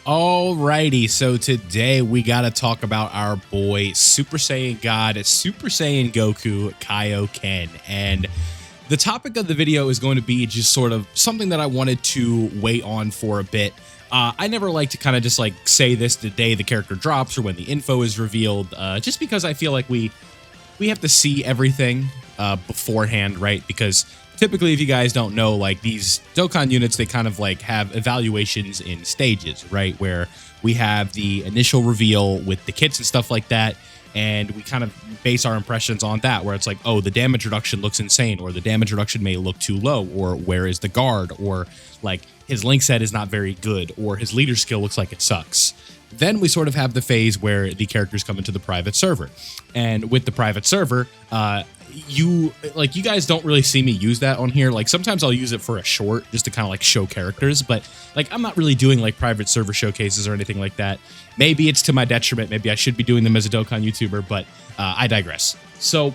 Alrighty, so today we gotta talk about our boy Super Saiyan God, Super Saiyan Goku Kaioken. And the topic of the video is going to be just sort of something that I wanted to wait on for a bit. I never like to kind of just like say this the day the character drops or when the info is revealed, just because I feel like we have to see everything beforehand, right? Because typically, if you guys don't know, like these Dokkan units, they kind of like have evaluations in stages, right? Where we have the initial reveal with the kits and stuff like that, and we kind of base our impressions on that, where it's like, oh, the damage reduction looks insane, or the damage reduction may look too low, or where is the guard, or like his link set is not very good, or his leader skill looks like it sucks. Then we sort of have the phase where the characters come into the private server. And with the private server, you guys don't really see me use that on here. Like sometimes I'll use it for a short just to kind of like show characters, but like I'm not really doing like private server showcases or anything like that. Maybe it's to my detriment. Maybe I should be doing them as a Dokkan YouTuber, but I digress. So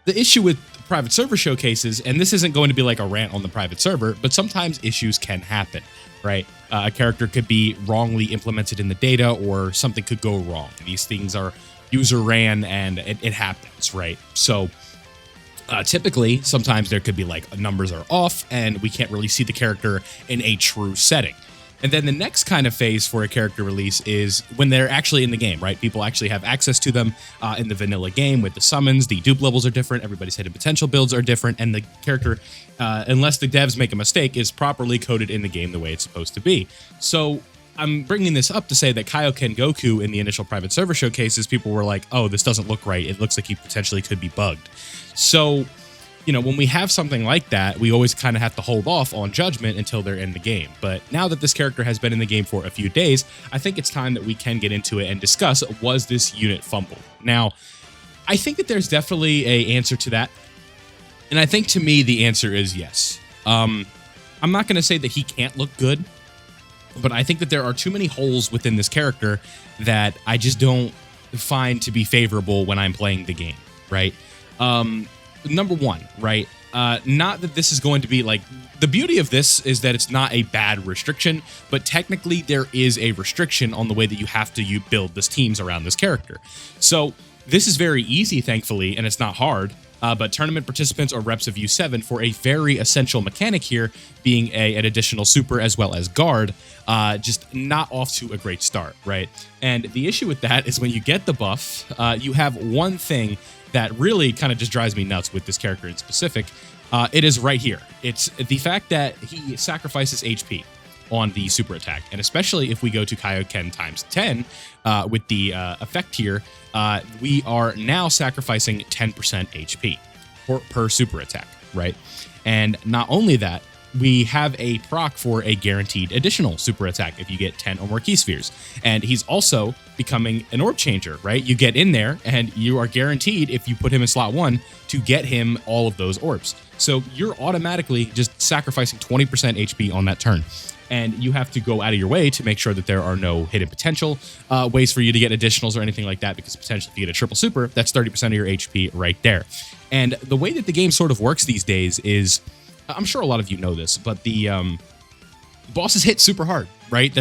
the issue with private server showcases, and this isn't going to be like a rant on the private server, but sometimes issues can happen, right? A character could be wrongly implemented in the data, or something could go wrong. These things are user ran, and it happens, right? So typically, sometimes there could be like numbers are off, and we can't really see the character in a true setting. And then the next kind of phase for a character release is when they're actually in the game, right? People actually have access to them in the vanilla game with the summons. The dupe levels are different. Everybody's hidden potential builds are different. And the character, unless the devs make a mistake, is properly coded in the game the way it's supposed to be. So I'm bringing this up to say that Kaioken Goku in the initial private server showcases, people were like, oh, this doesn't look right. It looks like he potentially could be bugged. So, you know, when we have something like that, we always kind of have to hold off on judgment until they're in the game. But now that this character has been in the game for a few days, I think it's time that we can get into it and discuss, was this unit fumbled? Now, I think that there's definitely an answer to that. And I think to me, the answer is yes. I'm not going to say that he can't look good, but I think that there are too many holes within this character that I just don't find to be favorable when I'm playing the game, right? Number one, right? Not that this is going to be like, the beauty of this is that it's not a bad restriction, but technically there is a restriction on the way that you have to build this teams around this character. So this is very easy, thankfully, and it's not hard. But tournament participants or reps of U7 for a very essential mechanic here, being an additional super as well as guard, just not off to a great start, right? And the issue with that is when you get the buff, you have one thing that really kind of just drives me nuts with this character in specific. It is right here. It's the fact that he sacrifices HP on the super attack, and especially if we go to Kaioken times 10 with the effect here, we are now sacrificing 10% HP per super attack, right? And not only that, we have a proc for a guaranteed additional super attack if you get 10 or more key spheres. And he's also becoming an orb changer, right? You get in there and you are guaranteed, if you put him in slot 1, to get him all of those orbs. So you're automatically just sacrificing 20% HP on that turn. And you have to go out of your way to make sure that there are no hidden potential ways for you to get additionals or anything like that, because potentially if you get a triple super, that's 30% of your HP right there. And the way that the game sort of works these days is, I'm sure a lot of you know this, but the bosses hit super hard, right?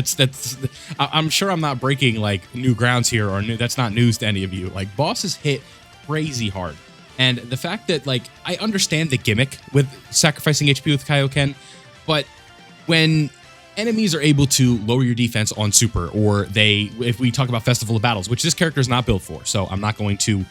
I'm sure I'm not breaking like new grounds here, or that's not news to any of you. Like bosses hit crazy hard. And the fact that, like, I understand the gimmick with sacrificing HP with Kaioken, but when enemies are able to lower your defense on super, or if we talk about Festival of Battles, which this character is not built for, so I'm not going to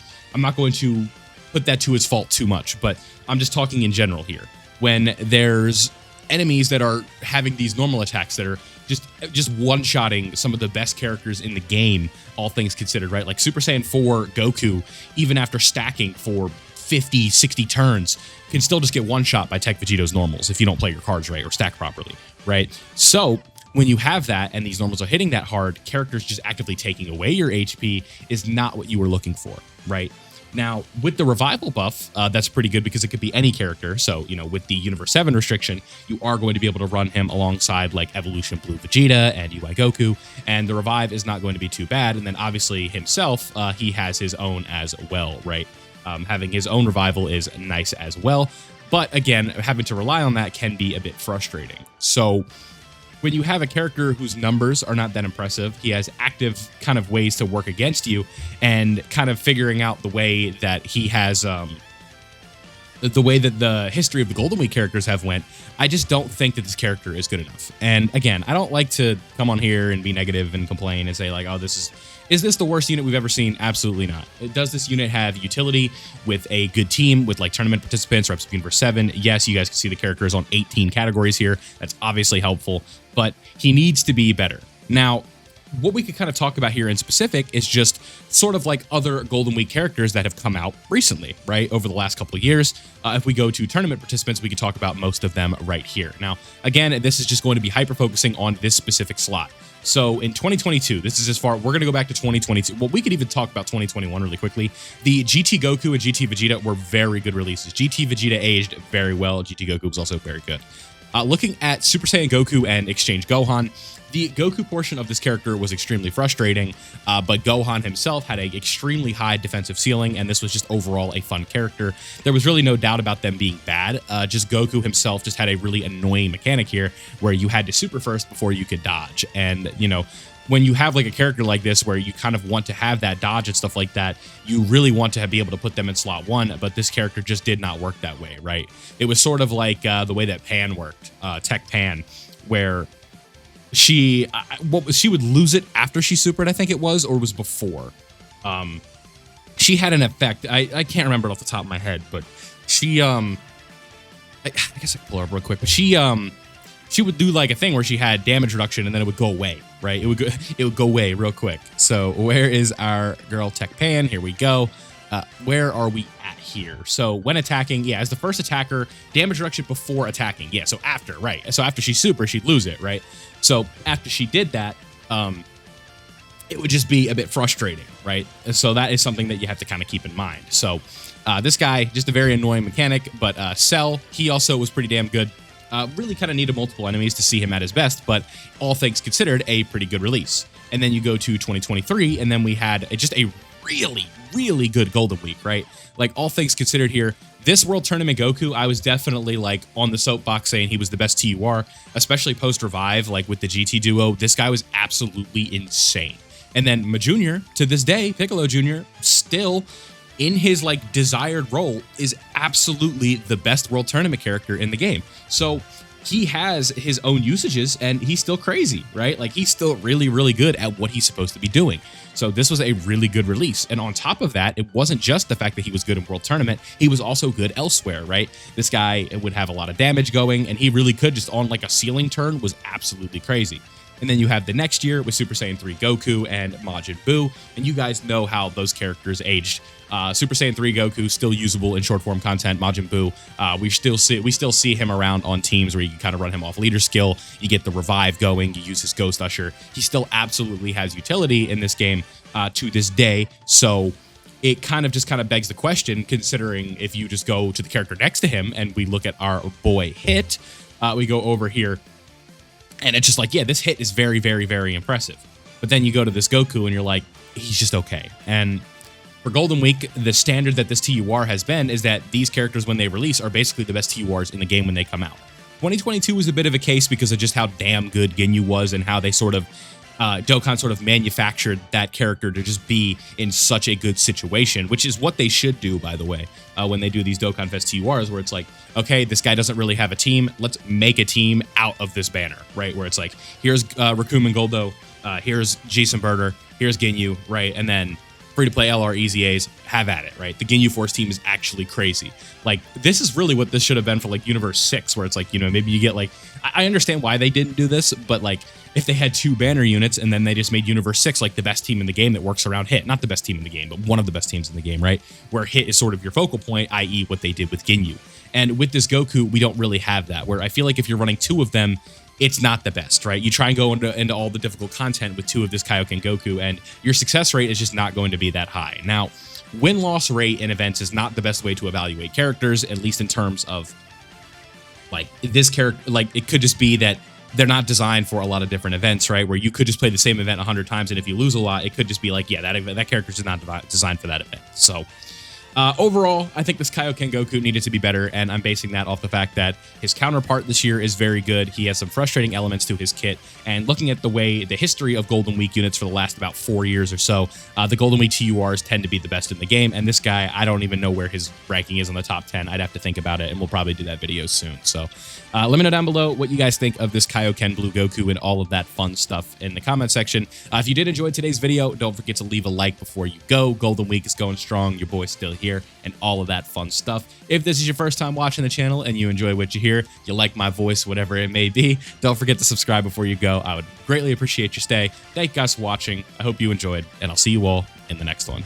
put that to its fault too much, but I'm just talking in general here. When there's enemies that are having these normal attacks that are just one-shotting some of the best characters in the game, all things considered, right? Like Super Saiyan 4 Goku, even after stacking for 50, 60 turns, can still just get one-shot by Tech Vegeto's normals if you don't play your cards right or stack properly, right? So when you have that and these normals are hitting that hard, characters just actively taking away your HP is not what you were looking for, right? Now, with the revival buff, that's pretty good because it could be any character. So, you know, with the Universe 7 restriction, you are going to be able to run him alongside like Evolution Blue Vegeta and UI Goku, and the revive is not going to be too bad. And then obviously himself, he has his own as well, right? Having his own revival is nice as well. But again, having to rely on that can be a bit frustrating. So when you have a character whose numbers are not that impressive, he has active kind of ways to work against you, and kind of figuring out the way that he has the way that the history of the Golden Week characters have went, I just don't think that this character is good enough. And again, I don't like to come on here and be negative and complain and say like, oh, is this the worst unit we've ever seen? Absolutely not. Does this unit have utility with a good team, with like tournament participants, reps being versus 7? Yes, you guys can see the character is on 18 categories here. That's obviously helpful, but he needs to be better. Now, what we could kind of talk about here in specific is just sort of like other Golden Week characters that have come out recently, right, over the last couple of years. If we go to tournament participants, we could talk about most of them right here. Now, again, this is just going to be hyper-focusing on this specific slot. So in 2022, this is as far, we're going to go back to 2022. Well, we could even talk about 2021 really quickly. The GT Goku and GT Vegeta were very good releases. GT Vegeta aged very well. GT Goku was also very good. Looking at Super Saiyan Goku and Exchange Gohan, the Goku portion of this character was extremely frustrating, but Gohan himself had an extremely high defensive ceiling, and this was just overall a fun character. There was really no doubt about them being bad. Just Goku himself just had a really annoying mechanic here where you had to super first before you could dodge. And, you know, when you have like a character like this where you kind of want to have that dodge and stuff like that, you really want to be able to put them in slot 1, but this character just did not work that way, right? It was sort of like the way that Pan worked, Tech Pan, where she would lose it after she supered, I think it was, or it was before. She had an effect. I can't remember it off the top of my head, but she I guess I can pull her up real quick, but she would do like a thing where she had damage reduction and then it would go away, right? It would go away real quick. So where is our girl Tech Pan? Here we go. Where are we at here? So when attacking, yeah, as the first attacker, damage reduction before attacking. Yeah, so after, right? So after she super, she'd lose it, right? So after she did that, it would just be a bit frustrating, right? So that is something that you have to kind of keep in mind. So this guy, just a very annoying mechanic, but Cell, he also was pretty damn good. Really kind of needed multiple enemies to see him at his best, but all things considered, a pretty good release. And then you go to 2023, and then we had just a really, really good Golden Week, right? Like, all things considered here, this World Tournament Goku, I was definitely, like, on the soapbox saying he was the best TUR, especially post-revive, like, with the GT duo. This guy was absolutely insane. And then Ma Jr., to this day, Piccolo Jr., still in his like desired role, is absolutely the best World Tournament character in the game. So he has his own usages and he's still crazy, right? Like he's still really, really good at what he's supposed to be doing. So this was a really good release. And on top of that, it wasn't just the fact that he was good in World Tournament, he was also good elsewhere, right? This guy would have a lot of damage going and he really could just on like a ceiling turn was absolutely crazy. And then you have the next year with Super Saiyan 3 Goku and Majin Buu, and you guys know how those characters aged. Super Saiyan 3 Goku still usable in short form content. Majin Buu, we still see him around on teams where you can kind of run him off leader skill. You get the revive going. You use his Ghost Usher. He still absolutely has utility in this game to this day. So it kind of begs the question, considering if you just go to the character next to him and we look at our boy Hit, we go over here. And it's just like, yeah, this Hit is very, very, very impressive. But then you go to this Goku and you're like, he's just okay. And for Golden Week, the standard that this TUR has been is that these characters, when they release, are basically the best TURs in the game when they come out. 2022 was a bit of a case because of just how damn good Ginyu was and how they sort of, Dokkan sort of manufactured that character to just be in such a good situation, which is what they should do, by the way, when they do these Dokkan Fest TURs, where it's like, okay, this guy doesn't really have a team. Let's make a team out of this banner, right? Where it's like, here's Raccoon and Goldo, here's Jason Birder, here's Ginyu, right? And then free-to-play LR EZAs, have at it, right? The Ginyu Force team is actually crazy. Like, this is really what this should have been for, like, Universe 6, where it's like, you know, maybe you get, like, I understand why they didn't do this, but, like, if they had 2 banner units and then they just made Universe 6, like, the best team in the game that works around Hit, not the best team in the game, but one of the best teams in the game, right? Where Hit is sort of your focal point, i.e. what they did with Ginyu. And with this Goku, we don't really have that, where I feel like if you're running 2 of them, it's not the best, right? You try and go into all the difficult content with 2 of this Kaioken Goku, and your success rate is just not going to be that high. Now, win-loss rate in events is not the best way to evaluate characters, at least in terms of, like, this character, like, it could just be that they're not designed for a lot of different events, right? Where you could just play the same event 100 times, and if you lose a lot, it could just be like, yeah, that character's not designed for that event. So, Overall, I think this Kaioken Goku needed to be better, and I'm basing that off the fact that his counterpart this year is very good. He has some frustrating elements to his kit, and looking at the history of Golden Week units for the last about 4 years or so, the Golden Week TURs tend to be the best in the game, and this guy, I don't even know where his ranking is on the top 10. I'd have to think about it, and we'll probably do that video soon. So let me know down below what you guys think of this Kaioken Blue Goku and all of that fun stuff in the comment section. If you did enjoy today's video, don't forget to leave a like before you go. Golden Week is going strong. Your boy's still here, and all of that fun stuff. If this is your first time watching the channel and you enjoy what you hear, you like my voice, whatever it may be, don't forget to subscribe before you go. I would greatly appreciate your stay. Thank you guys for watching. I hope you enjoyed, and I'll see you all in the next one.